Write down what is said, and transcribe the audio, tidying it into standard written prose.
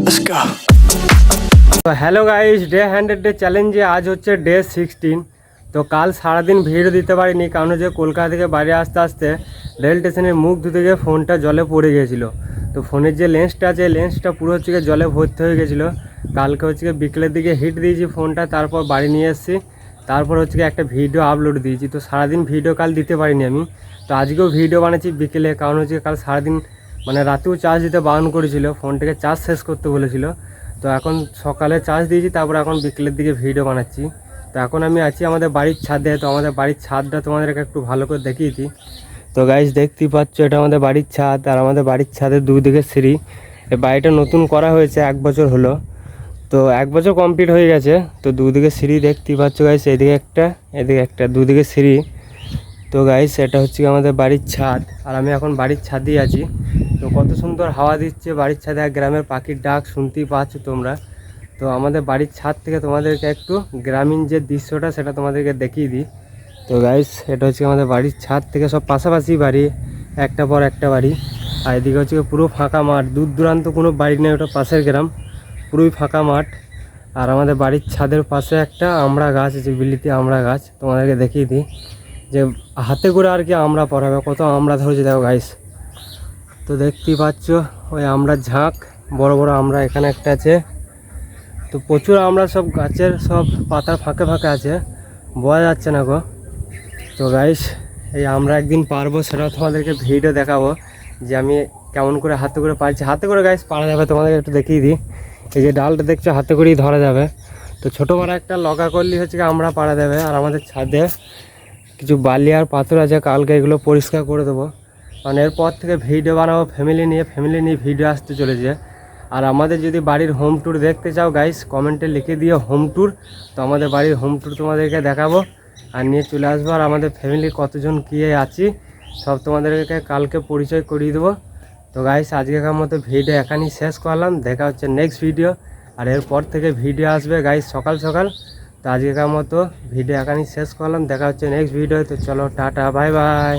তো hello guys, day 100 day চ্যালেঞ্জে আজ হচ্ছে ডে 16। তো কাল সারাদিন ভিডিও দিতে পারিনি, কারণ যে কলকাতা থেকে বাইরে আসতে আসতে রেল স্টেশনের মুখ ধুতে গিয়ে ফোনটা জলে পড়ে গিয়েছিল। তো ফোনের যে লেন্সটা আছে, লেন্সটা পুরো হচ্ছে জলে ভর্তি হয়ে গেছিলো। কালকে হচ্ছে বিকেলের দিকে হিট দিয়েছি ফোনটা, তারপর বাড়ি নিয়ে এসেছি, তারপর হচ্ছে একটা ভিডিও আপলোড দিয়েছি। তো সারাদিন ভিডিও কাল দিতে পারিনি আমি। তো আজকেও ভিডিও বানাচ্ছি বিকেলে, কারণ হচ্ছে কাল সারাদিন মানে রাতেও চার্জ দিতে বারণ করেছিল, ফোনটাকে চার্জ শেষ করতে বলেছিল। তো এখন সকালে চার্জ দিয়েছি, তারপর এখন বিকেলের দিকে ভিডিও বানাচ্ছি। তো এখন আমি আছি আমাদের বাড়ির ছাদে। তো আমাদের বাড়ির ছাদটা তোমাদেরকে একটু ভালো করে দেখিয়ে দিই। তো গাইস দেখতেই পাচ্ছ, এটা আমাদের বাড়ির ছাদ, আর আমাদের বাড়ির ছাদের দুদিকে সিঁড়ি। এই বাড়িটা নতুন করা হয়েছে, 1 বছর হলো। তো 1 বছর কমপ্লিট হয়ে গেছে। তো দুদিকে সিঁড়ি দেখতেই পাচ্ছ গাইস, এদিকে একটা এদিকে একটা, দুদিকে সিঁড়ি। তো গাইস এটা হচ্ছে আমাদের বাড়ির ছাদ, আর আমি এখন বাড়ির ছাদেই আছি। তো কত সুন্দর হাওয়া দিচ্ছে বাড়ির ছাদে, আর গ্রামের পাখির ডাক শুনতেই পাচ্ছ তোমরা। তো আমাদের বাড়ির ছাদ থেকে তোমাদেরকে একটু গ্রামীণ যে দৃশ্যটা সেটা তোমাদেরকে দেখিয়ে দিই। তো গাইস এটা হচ্ছে আমাদের বাড়ির ছাদ থেকে সব পাশাপাশি বাড়ি, একটা পর একটা বাড়ি। আর এদিকে হচ্ছে পুরো ফাঁকা মাঠ, দূর দূরান্ত কোনো বাড়ি নেই, ওটা পাশের গ্রাম, পুরোই ফাঁকা মাঠ। আর আমাদের বাড়ির ছাদের পাশে একটা আমড়া গাছ আছে, বিলিতি আমড়া গাছ, তোমাদেরকে দেখিয়ে দিই। যে হাতে করে আর কি আমরা পড়াবে, কত আমরা ধরেছি দেখো গাইস। তো দেখতেই পাচ্ছ ওই আমড়ার ঝাঁক, বড় বড় আমরা এখানে একটা আছে। তো প্রচুর আমরা, সব গাছের সব পাতার ফাঁকে ফাঁকে আছে, বোঝা যাচ্ছে না গো। তো গাইস এই আমরা একদিন পারবো, সেটাও তোমাদেরকে ভিডিও দেখাবো, যে আমি কেমন করে হাতে করে পারছি। হাতে করে গাইস পারা যাবে, তোমাদেরকে একটু দেখিয়ে দিই। এই যে ডালটা দেখছো, হাতে করেই ধরা যাবে। তো ছোটো বড় একটা লগা করলে হচ্ছে আমরা পারা যাবে। আর আমাদের ছাদে কিছু বালি আর পাথর আছে, কালকে এগুলো পরিষ্কার করে দেবো, কারণ এরপর থেকে ভিডিও বানাবো ফ্যামিলি নিয়ে ভিডিও আসতে চলেছে। আর আমাদের যদি বাড়ির হোম ট্যুর দেখতে চাও গাইস, কমেন্টে লিখে দিও হোম ট্যুর। তো আমাদের বাড়ির হোম ট্যুর তোমাদেরকে দেখাবো আর নিয়ে চলে আসবো। আর আমাদের ফ্যামিলি কতজন কী আছি সব তোমাদেরকে কালকে পরিচয় করিয়ে দেবো। তো গাইস আজকেকার মতো ভিডিও এখানেই শেষ করলাম, দেখা হচ্ছে নেক্সট ভিডিও। আর এরপর থেকে ভিডিও আসবে গাইস সকাল সকাল। তো আজকেকার মতো ভিডিও এখানেই শেষ করলাম, দেখা হচ্ছে নেক্সট ভিডিও। তো চলো টাটা, বাই বাই।